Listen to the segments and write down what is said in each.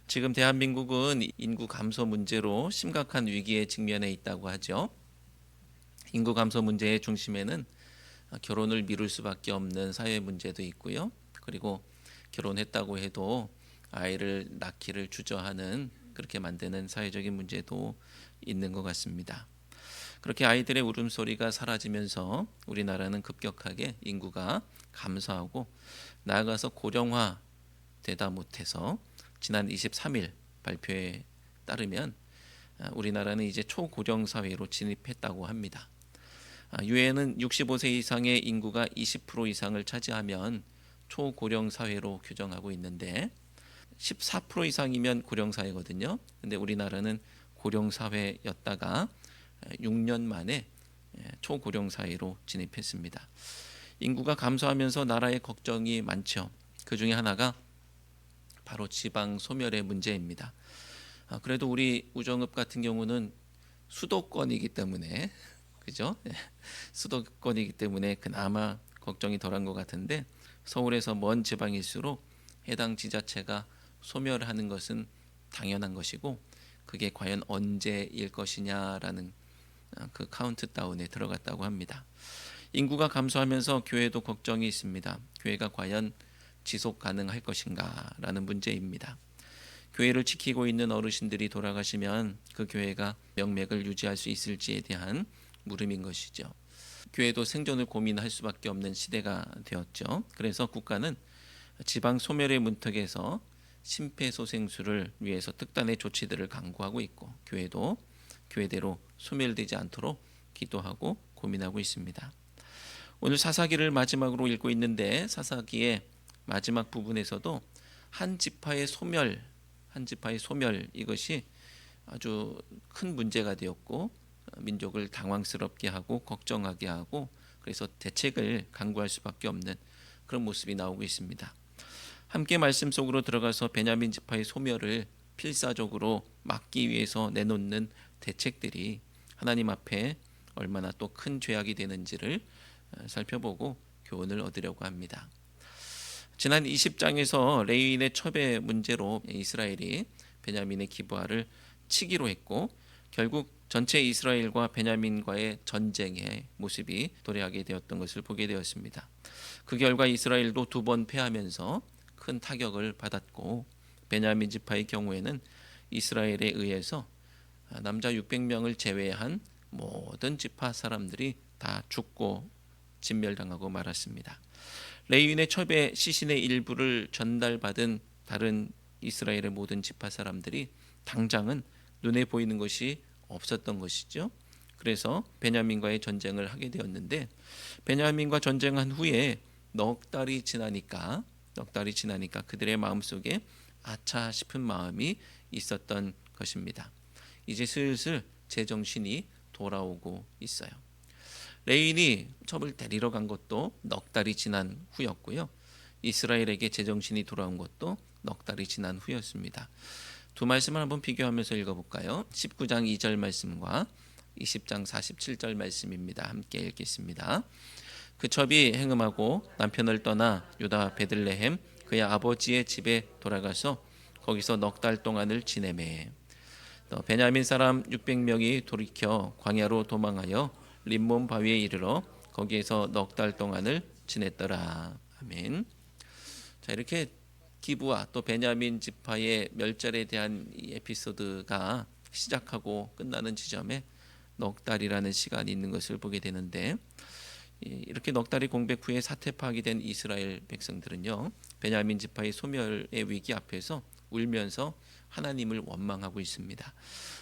지금 대한민국은 인구 감소 문제로 심각한 위기에 직면해 있다고 하죠. 인구 감소 문제의 중심에는 결혼을 미룰 수밖에 없는 사회 문제도 있고요. 그리고 결혼했다고 해도 아이를 낳기를 주저하는, 그렇게 만드는 사회적인 문제도 있는 것 같습니다. 그렇게 아이들의 울음소리가 사라지면서 우리나라는 급격하게 인구가 감소하고 나아가서 고령화 되다 못해서 지난 23일 발표에 따르면 우리나라는 이제 초고령 사회로 진입했다고 합니다. 유엔은 65세 이상의 인구가 20% 이상을 차지하면 초고령 사회로 규정하고 있는데 14% 이상이면 고령 사회거든요. 근데 우리나라는 고령 사회였다가 6년 만에 초고령 사회로 진입했습니다. 인구가 감소하면서 나라의 걱정이 많죠. 그 중에 하나가 바로 지방 소멸의 문제입니다. 그래도 우리 우정읍 같은 경우는 수도권이기 때문에, 그죠? 수도권이기 때문에 그나마 걱정이 덜한 것 같은데, 서울에서 먼 지방일수록 해당 지자체가 소멸하는 것은 당연한 것이고, 그게 과연 언제일 것이냐라는 그 카운트다운에 들어갔다고 합니다. 인구가 감소하면서 교회도 걱정이 있습니다. 교회가 과연 지속 가능할 것인가라는 문제입니다. 교회를 지키고 있는 어르신들이 돌아가시면 그 교회가 명맥을 유지할 수 있을지에 대한 물음인 것이죠. 교회도 생존을 고민할 수밖에 없는 시대가 되었죠. 그래서 국가는 지방 소멸의 문턱에서 심폐소생술을 위해서 특단의 조치들을 강구하고 있고, 교회도 교회대로 소멸되지 않도록 기도하고 고민하고 있습니다. 오늘 사사기를 마지막으로 읽고 있는데, 사사기의 마지막 부분에서도 한 지파의 소멸, 이것이 아주 큰 문제가 되었고 민족을 당황스럽게 하고 걱정하게 하고, 그래서 대책을 강구할 수밖에 없는 그런 모습이 나오고 있습니다. 함께 말씀 속으로 들어가서 베냐민 지파의 소멸을 필사적으로 막기 위해서 내놓는 대책들이 하나님 앞에 얼마나 또 큰 죄악이 되는지를 살펴보고 교훈을 얻으려고 합니다. 지난 20장에서 레위인의 첩의 문제로 이스라엘이 베냐민의 기브아를 치기로 했고, 결국 전체 이스라엘과 베냐민과의 전쟁의 모습이 도래하게 되었던 것을 보게 되었습니다. 그 결과 이스라엘도 2번 패하면서 큰 타격을 받았고, 베냐민 지파의 경우에는 이스라엘에 의해서 남자 600명을 제외한 모든 지파 사람들이 다 죽고 진멸당하고 말았습니다. 레위인의 첩의 시신의 일부를 전달받은 다른 이스라엘의 모든 지파 사람들이 당장은 눈에 보이는 것이 없었던 것이죠. 그래서 베냐민과의 전쟁을 하게 되었는데, 베냐민과 전쟁한 후에 넉 달이 지나니까 그들의 마음속에 아차 싶은 마음이 있었던 것입니다. 이제 슬슬 제정신이 돌아오고 있어요. 레인이 첩을 데리러 간 것도 넉 달이 지난 후였고요. 이스라엘에게 제정신이 돌아온 것도 넉 달이 지난 후였습니다. 두 말씀을 한번 비교하면서 읽어볼까요? 19장 2절 말씀과 20장 47절 말씀입니다. 함께 읽겠습니다. 그 첩이 행음하고 남편을 떠나 유다 베들레헴 그의 아버지의 집에 돌아가서 거기서 넉 달 동안을 지내매. 베냐민 사람 600명이 돌이켜 광야로 도망하여 림몬 바위에 이르러 거기에서 넉 달 동안을 지냈더라. 아멘. 자, 이렇게 기브와 또 베냐민 지파의 멸절에 대한 이 에피소드가 시작하고 끝나는 지점에 넉 달이라는 시간이 있는 것을 보게 되는데, 이렇게 넉 달이 공백 후에 사태 파악이 된 이스라엘 백성들은요, 베냐민 지파의 소멸의 위기 앞에서 울면서 하나님을 원망하고 있습니다.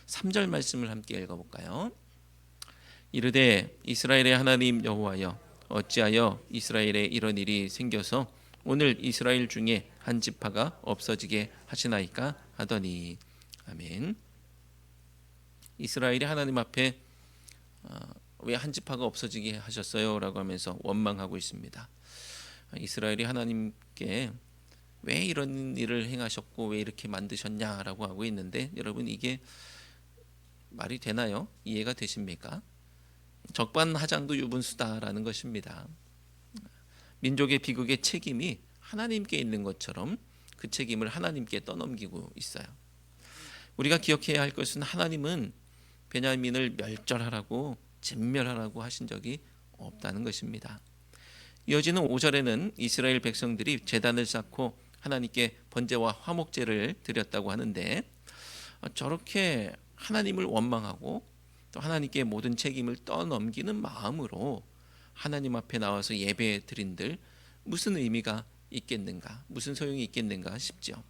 3절 말씀을 함께 읽어볼까요? 이르되 이스라엘의 하나님 여호와여, 어찌하여 이스라엘에 이런 일이 생겨서 오늘 이스라엘 중에 한 지파가 없어지게 하시나이까 하더니. 아멘. 이스라엘이 하나님 앞에 왜 한 지파가 없어지게 하셨어요? 라고 하면서 원망하고 있습니다. 이스라엘이 하나님께 왜 이런 일을 행하셨고 왜 이렇게 만드셨냐라고 하고 있는데, 여러분, 이게 말이 되나요? 이해가 되십니까? 적반하장도 유분수다라는 것입니다. 민족의 비극의 책임이 하나님께 있는 것처럼 그 책임을 하나님께 떠넘기고 있어요. 우리가 기억해야 할 것은 하나님은 베냐민을 멸절하라고 진멸하라고 하신 적이 없다는 것입니다. 이어지는 5절에는 이스라엘 백성들이 제단을 쌓고 하나님께 번제와 화목제를 드렸다고 하는데, 저렇게 하나님을 원망하고 또 하나님께 모든 책임을 떠넘기는 마음으로 하나님 앞에 나와서 예배 드린들 무슨 의미가 있겠는가, 무슨 소용이 있겠는가 싶죠.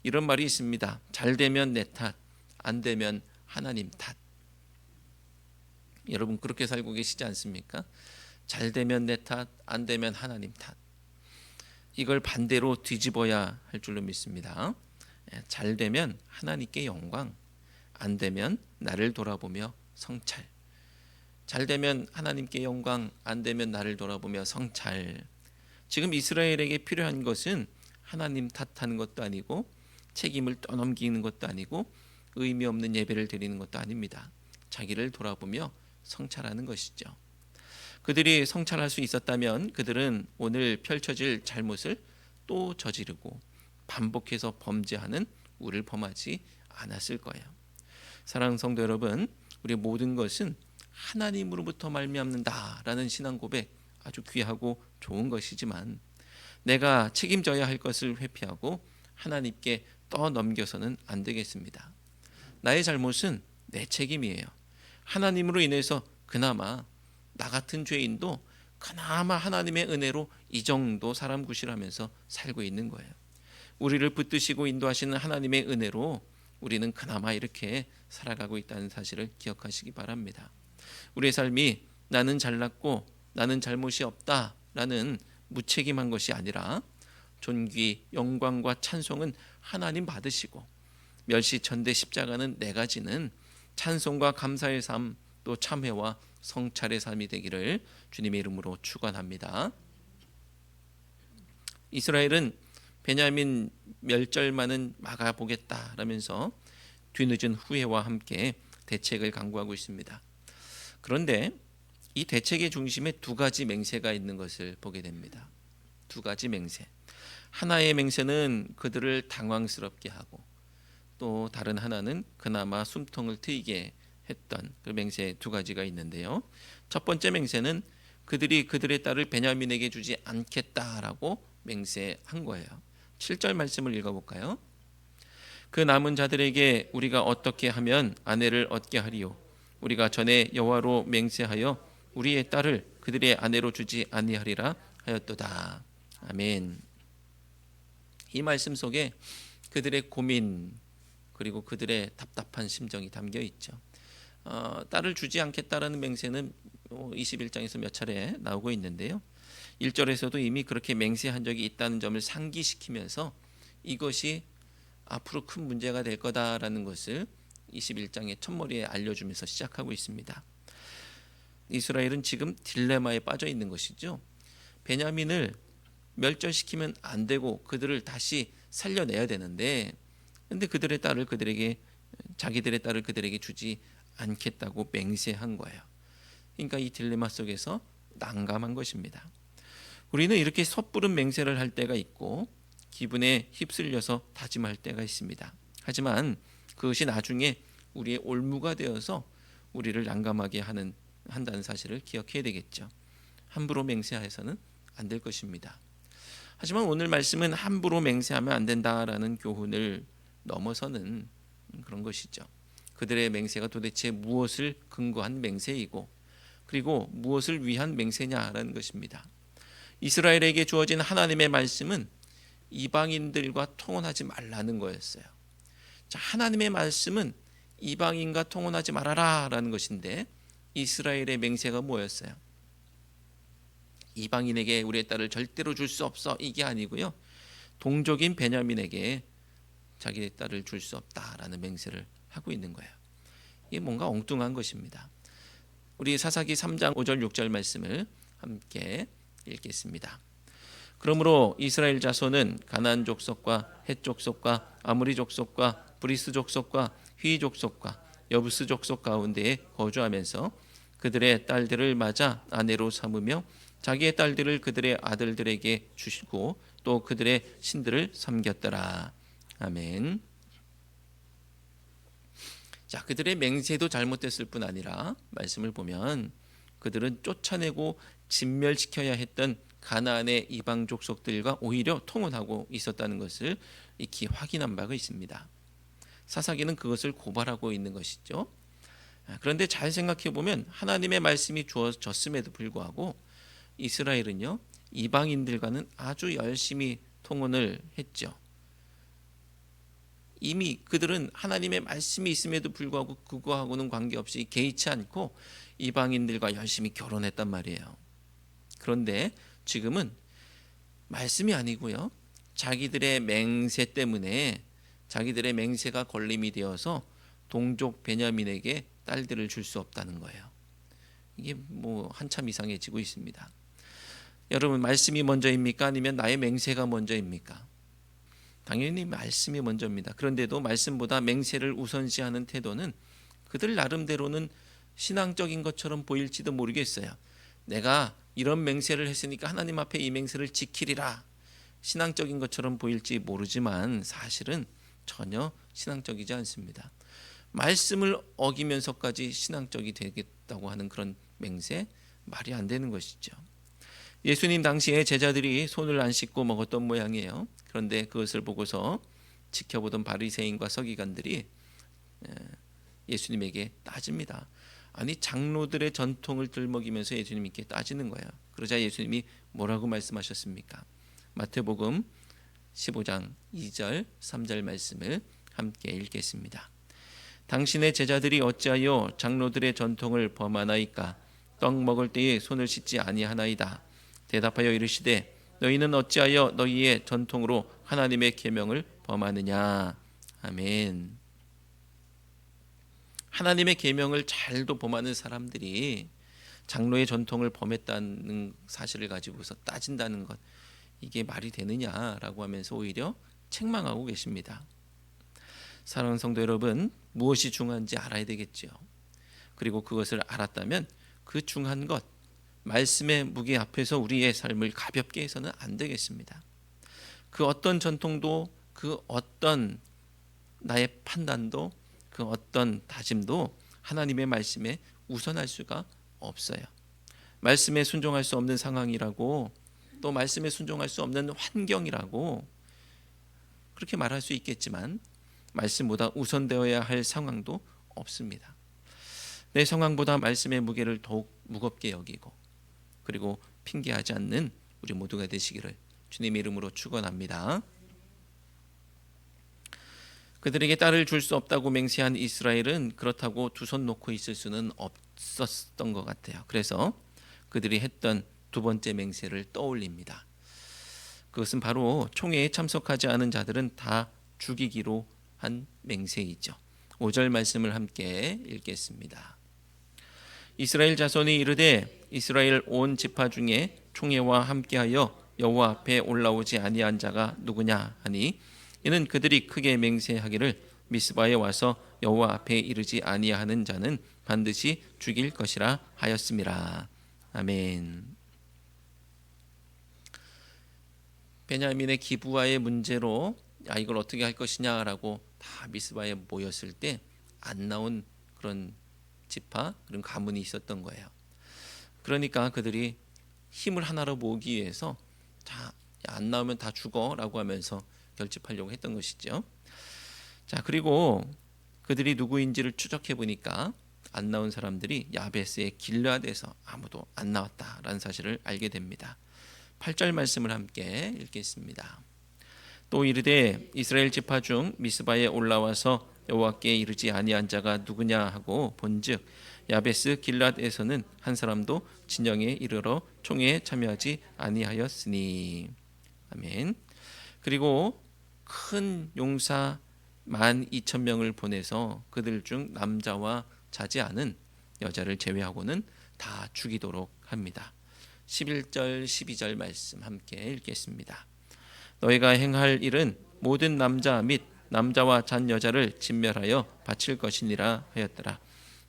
이런 말이 있습니다. 잘 되면 내 탓, 안 되면 하나님 탓. 여러분 그렇게 살고 계시지 않습니까? 잘 되면 내 탓, 안 되면 하나님 탓. 이걸 반대로 뒤집어야 할 줄로 믿습니다. 잘 되면 하나님께 영광, 안 되면 나를 돌아보며 성찰. 잘 되면 하나님께 영광, 안 되면 나를 돌아보며 성찰. 지금 이스라엘에게 필요한 것은 하나님 탓하는 것도 아니고 책임을 떠넘기는 것도 아니고 의미 없는 예배를 드리는 것도 아닙니다. 자기를 돌아보며 성찰하는 것이죠. 그들이 성찰할 수 있었다면 그들은 오늘 펼쳐질 잘못을 또 저지르고 반복해서 범죄하는 우를 범하지 않았을 거예요. 사랑하는 성도 여러분, 우리 모든 것은 하나님으로부터 말미암는다라는 신앙 고백 아주 귀하고 좋은 것이지만 내가 책임져야 할 것을 회피하고 하나님께 떠넘겨서는 안 되겠습니다. 나의 잘못은 내 책임이에요. 하나님으로 인해서 그나마 나 같은 죄인도 그나마 하나님의 은혜로 이 정도 사람 구실하면서 살고 있는 거예요. 우리를 붙드시고 인도하시는 하나님의 은혜로 우리는 그나마 이렇게 살아가고 있다는 사실을 기억하시기 바랍니다. 우리의 삶이 나는 잘났고 나는 잘못이 없다라는 무책임한 것이 아니라 존귀, 영광과 찬송은 하나님 받으시고 멸시천대 십자가는 내가 지는 찬송과 감사의 삶, 또 참회와 성찰의 삶이 되기를 주님의 이름으로 축원합니다. 이스라엘은 베냐민 멸절만은 막아보겠다라면서 뒤늦은 후회와 함께 대책을 강구하고 있습니다. 그런데 이 대책의 중심에 두 가지 맹세가 있는 것을 보게 됩니다. 두 가지 맹세. 하나의 맹세는 그들을 당황스럽게 하고 또 다른 하나는 그나마 숨통을 트이게 했던 그 맹세 두 가지가 있는데요. 첫 번째 맹세는 그들이 그들의 딸을 베냐민에게 주지 않겠다라고 맹세한 거예요. 7절 말씀을 읽어볼까요? 그 남은 자들에게 우리가 어떻게 하면 아내를 얻게 하리요? 우리가 전에 여호와로 맹세하여 우리의 딸을 그들의 아내로 주지 아니하리라 하였도다. 아멘. 이 말씀 속에 그들의 고민 그리고 그들의 답답한 심정이 담겨 있죠. 딸을 주지 않겠다라는 맹세는 21장에서 몇 차례 나오고 있는데요. 1절에서도 이미 그렇게 맹세한 적이 있다는 점을 상기시키면서 이것이 앞으로 큰 문제가 될 거다라는 것을 21장의 첫머리에 알려주면서 시작하고 있습니다. 이스라엘은 지금 딜레마에 빠져 있는 것이죠. 베냐민을 멸절시키면 안 되고 그들을 다시 살려내야 되는데 근데 그들의 딸을 그들에게 자기들의 딸을 그들에게 주지 않겠다고 맹세한 거예요. 그러니까 이 딜레마 속에서 난감한 것입니다. 우리는 이렇게 섣부른 맹세를 할 때가 있고 기분에 휩쓸려서 다짐할 때가 있습니다. 하지만 그것이 나중에 우리의 올무가 되어서 우리를 난감하게 한다는 사실을 기억해야 되겠죠. 함부로 맹세해서는 안 될 것입니다. 하지만 오늘 말씀은 함부로 맹세하면 안 된다라는 교훈을 넘어서는 그런 것이죠. 그들의 맹세가 도대체 무엇을 근거한 맹세이고 그리고 무엇을 위한 맹세냐라는 것입니다. 이스라엘에게 주어진 하나님의 말씀은 이방인들과 통혼하지 말라는 거였어요. 자, 하나님의 말씀은 이방인과 통혼하지 말아라라는 것인데 이스라엘의 맹세가 뭐였어요? 이방인에게 우리의 딸을 절대로 줄 수 없어 이게 아니고요. 동족인 베냐민에게 자기의 딸을 줄 수 없다라는 맹세를 하고 있는 거예요. 이게 뭔가 엉뚱한 것입니다. 우리 사사기 3장 5절 6절 말씀을 함께 읽겠습니다. 그러므로 이스라엘 자손은 가나안 족속과 헷 족속과 아모리 족속과 브리스 족속과 휘 족속과 여부스 족속 가운데에 거주하면서 그들의 딸들을 맞아 아내로 삼으며 자기의 딸들을 그들의 아들들에게 주시고 또 그들의 신들을 섬겼더라. 아멘. 자, 그들의 맹세도 잘못됐을 뿐 아니라 말씀을 보면 그들은 쫓아내고 진멸시켜야 했던 가나안의 이방 족속들과 오히려 통혼하고 있었다는 것을 익히 확인한 바가 있습니다. 사사기는 그것을 고발하고 있는 것이죠. 그런데 잘 생각해 보면 하나님의 말씀이 주어졌음에도 불구하고 이스라엘은요, 이방인들과는 아주 열심히 통혼을 했죠. 이미 그들은 하나님의 말씀이 있음에도 불구하고 그거하고는 관계없이 개의치 않고 이방인들과 열심히 결혼했단 말이에요. 그런데 지금은 말씀이 아니고요, 자기들의 맹세 때문에 자기들의 맹세가 걸림이 되어서 동족 베냐민에게 딸들을 줄 수 없다는 거예요. 이게 뭐 한참 이상해지고 있습니다. 여러분, 말씀이 먼저입니까? 아니면 나의 맹세가 먼저입니까? 당연히 말씀이 먼저입니다. 그런데도 말씀보다 맹세를 우선시하는 태도는 그들 나름대로는 신앙적인 것처럼 보일지도 모르겠어요. 내가 이런 맹세를 했으니까 하나님 앞에 이 맹세를 지키리라. 신앙적인 것처럼 보일지 모르지만 사실은 전혀 신앙적이지 않습니다. 말씀을 어기면서까지 신앙적이 되겠다고 하는 그런 맹세, 말이 안 되는 것이죠. 예수님 당시에 제자들이 손을 안 씻고 먹었던 모양이에요. 그런데 그것을 보고서 지켜보던 바리새인과 서기관들이 예수님에게 따집니다. 아니, 장로들의 전통을 들먹이면서 예수님께 따지는 거예요. 그러자 예수님이 뭐라고 말씀하셨습니까? 마태복음 15장 2절 3절 말씀을 함께 읽겠습니다. 당신의 제자들이 어찌하여 장로들의 전통을 범하나이까? 떡 먹을 때에 손을 씻지 아니하나이다. 대답하여 이르시되 너희는 어찌하여 너희의 전통으로 하나님의 계명을 범하느냐. 아멘. 하나님의 계명을 잘도 범하는 사람들이 장로의 전통을 범했다는 사실을 가지고서 따진다는 것, 이게 말이 되느냐라고 하면서 오히려 책망하고 계십니다. 사랑하는 성도 여러분, 무엇이 중요한지 알아야 되겠죠. 그리고 그것을 알았다면 그 중요한 것, 말씀의 무게 앞에서 우리의 삶을 가볍게 해서는 안 되겠습니다. 그 어떤 전통도, 그 어떤 나의 판단도, 그 어떤 다짐도 하나님의 말씀에 우선할 수가 없어요. 말씀에 순종할 수 없는 상황이라고, 또 말씀에 순종할 수 없는 환경이라고 그렇게 말할 수 있겠지만 말씀보다 우선되어야 할 상황도 없습니다. 내 상황보다 말씀의 무게를 더욱 무겁게 여기고, 그리고 핑계하지 않는 우리 모두가 되시기를 주님의 이름으로 축원합니다. 그들에게 딸을 줄 수 없다고 맹세한 이스라엘은 그렇다고 두 손 놓고 있을 수는 없었던 것 같아요. 그래서 그들이 했던 두 번째 맹세를 떠올립니다. 그것은 바로 총회에 참석하지 않은 자들은 다 죽이기로 한 맹세이죠. 5절 말씀을 함께 읽겠습니다. 이스라엘 자손이 이르되 이스라엘 온 지파 중에 총회와 함께하여 여호와 앞에 올라오지 아니한 자가 누구냐 하니 이는 그들이 크게 맹세하기를 미스바에 와서 여호와 앞에 이르지 아니하는 자는 반드시 죽일 것이라 하였음이라. 아멘. 베냐민의 기부와의 문제로 이걸 어떻게 할 것이냐라고 다 미스바에 모였을 때 안 나온 그런 지파, 그런 가문이 있었던 거예요. 그러니까 그들이 힘을 하나로 모으기 위해서 안 나오면 다 죽어라고 하면서 결집하려고 했던 것이죠. 자, 그리고 그들이 누구인지를 추적해 보니까 안 나온 사람들이 야베스의 길르앗에서 아무도 안 나왔다라는 사실을 알게 됩니다. 8절 말씀을 함께 읽겠습니다. 또 이르되 이스라엘 지파 중 미스바에 올라와서 여호와께 이르지 아니한 자가 누구냐 하고 본즉 야베스 길르앗에서는 한 사람도 진영에 이르러 총회에 참여하지 아니하였으니. 아멘. 그리고 큰 용사 12,000명을 보내서 그들 중 남자와 자지 않은 여자를 제외하고는 다 죽이도록 합니다. 11절 12절 말씀 함께 읽겠습니다. 너희가 행할 일은 모든 남자 및 남자와 잔 여자를 진멸하여 바칠 것이니라 하였더라.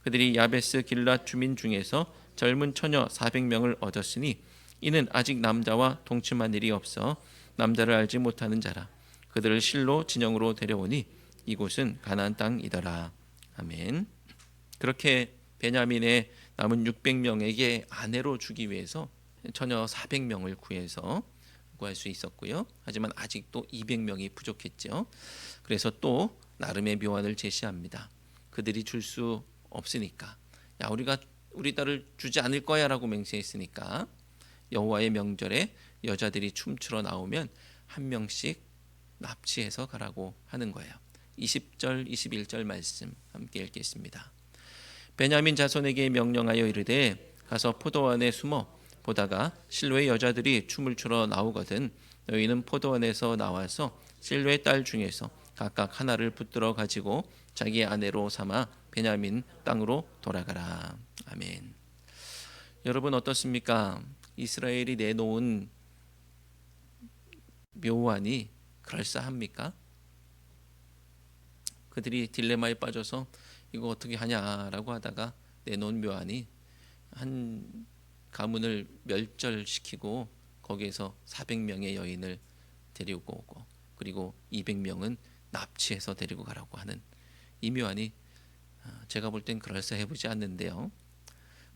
그들이 야베스 길랏 주민 중에서 젊은 처녀 400명을 얻었으니 이는 아직 남자와 동침한 일이 없어 남자를 알지 못하는 자라. 그들을 실로 진영으로 데려오니 이곳은 가나안 땅이더라. 아멘. 그렇게 베냐민의 남은 600명에게 아내로 주기 위해서 처녀 400명을 구할 수 있었고요. 하지만 아직도 200명이 부족했죠. 그래서 또 나름의 묘안을 제시합니다. 그들이 줄 수 없으니까, 야, 우리가 우리 딸을 주지 않을 거야라고 맹세했으니까 여호와의 명절에 여자들이 춤추러 나오면 한 명씩 납치해서 가라고 하는 거예요. 20절 21절 말씀 함께 읽겠습니다. 베냐민 자손에게 명령하여 이르되 가서 포도원에 숨어 보다가 실로의 여자들이 춤을 추러 나오거든 너희는 포도원에서 나와서 실로의 딸 중에서 각각 하나를 붙들어 가지고 자기의 아내로 삼아 베냐민 땅으로 돌아가라. 아멘. 여러분 어떻습니까? 이스라엘이 내놓은 묘안이 그럴싸합니까? 그들이 딜레마에 빠져서 이거 어떻게 하냐라고 하다가 내놓은 묘안이 한 가문을 멸절시키고 거기에서 400명의 여인을 데리고 오고 그리고 200명은 납치해서 데리고 가라고 하는 이 묘안이 제가 볼 땐 그럴싸해 보지 않는데요.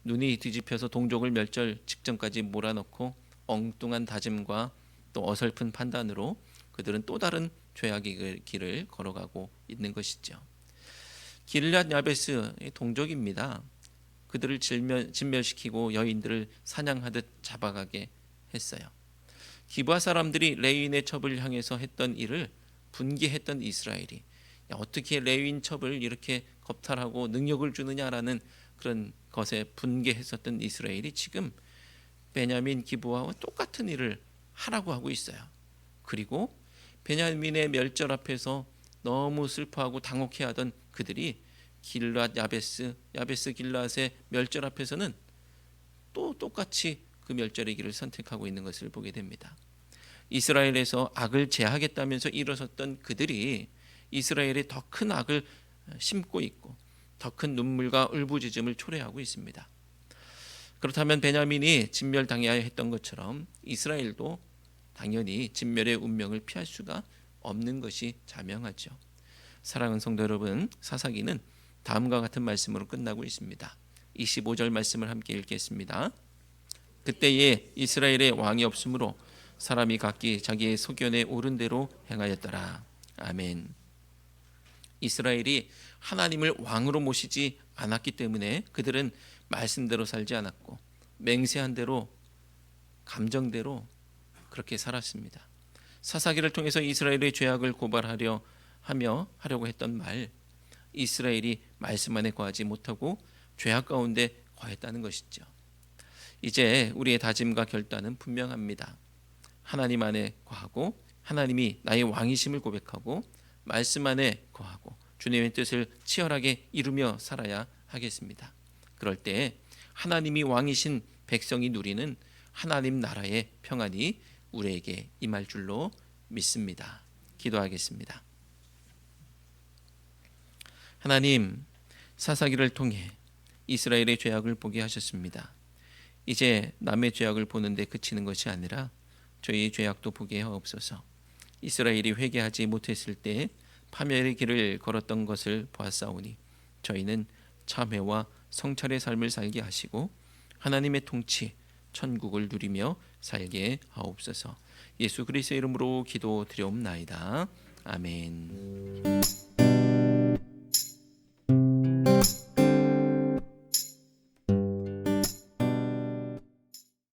눈이 뒤집혀서 동족을 멸절 직전까지 몰아넣고 엉뚱한 다짐과 또 어설픈 판단으로 그들은 또 다른 죄악의 길을 걸어가고 있는 것이죠. 길랏 야베스 동족입니다. 그들을 진멸시키고 여인들을 사냥하듯 잡아가게 했어요. 기브아 사람들이 레위인의 첩을 향해서 했던 일을 분개했던 이스라엘이 어떻게 레위인 첩을 이렇게 겁탈하고 능력을 주느냐라는 그런 것에 분개했었던 이스라엘이 지금 베냐민 기브아와 똑같은 일을 하라고 하고 있어요. 그리고 베냐민의 멸절 앞에서 너무 슬퍼하고 당혹해하던 그들이 길랏 야베스 길랏의 멸절 앞에서는 또 똑같이 그 멸절의 길을 선택하고 있는 것을 보게 됩니다. 이스라엘에서 악을 제하겠다면서 일어섰던 그들이 이스라엘에 더 큰 악을 심고 있고 더 큰 눈물과 울부짖음을 초래하고 있습니다. 그렇다면 베냐민이 진멸당해야 했던 것처럼 이스라엘도 당연히 진멸의 운명을 피할 수가 없는 것이 자명하죠. 사랑하는 성도 여러분, 사사기는 다음과 같은 말씀으로 끝나고 있습니다. 25절 말씀을 함께 읽겠습니다. 그때에 이스라엘의 왕이 없으므로 사람이 각기 자기의 소견에 옳은 대로 행하였더라. 아멘. 이스라엘이 하나님을 왕으로 모시지 않았기 때문에 그들은 말씀대로 살지 않았고 맹세한 대로 감정대로 그렇게 살았습니다. 사사기를 통해서 이스라엘의 죄악을 고발하려고 했던 말, 이스라엘이 말씀 안에 거하지 못하고 죄악 가운데 거했다는 것이죠. 이제 우리의 다짐과 결단은 분명합니다. 하나님 안에 거하고 하나님이 나의 왕이심을 고백하고 말씀 안에 거하고 주님의 뜻을 치열하게 이루며 살아야 하겠습니다. 그럴 때 하나님이 왕이신 백성이 누리는 하나님 나라의 평안이 우리에게 임할 줄로 믿습니다. 기도하겠습니다. 하나님, 사사기를 통해 이스라엘의 죄악을 보게 하셨습니다. 이제 남의 죄악을 보는데 그치는 것이 아니라 저희의 죄악도 보게 하옵소서. 이스라엘이 회개하지 못했을 때 파멸의 길을 걸었던 것을 보았사오니 저희는 참회와 성찰의 삶을 살게 하시고 하나님의 통치, 천국을 누리며 살게 하옵소서. 예수 그리스도의 이름으로 기도드리옵나이다. 아멘.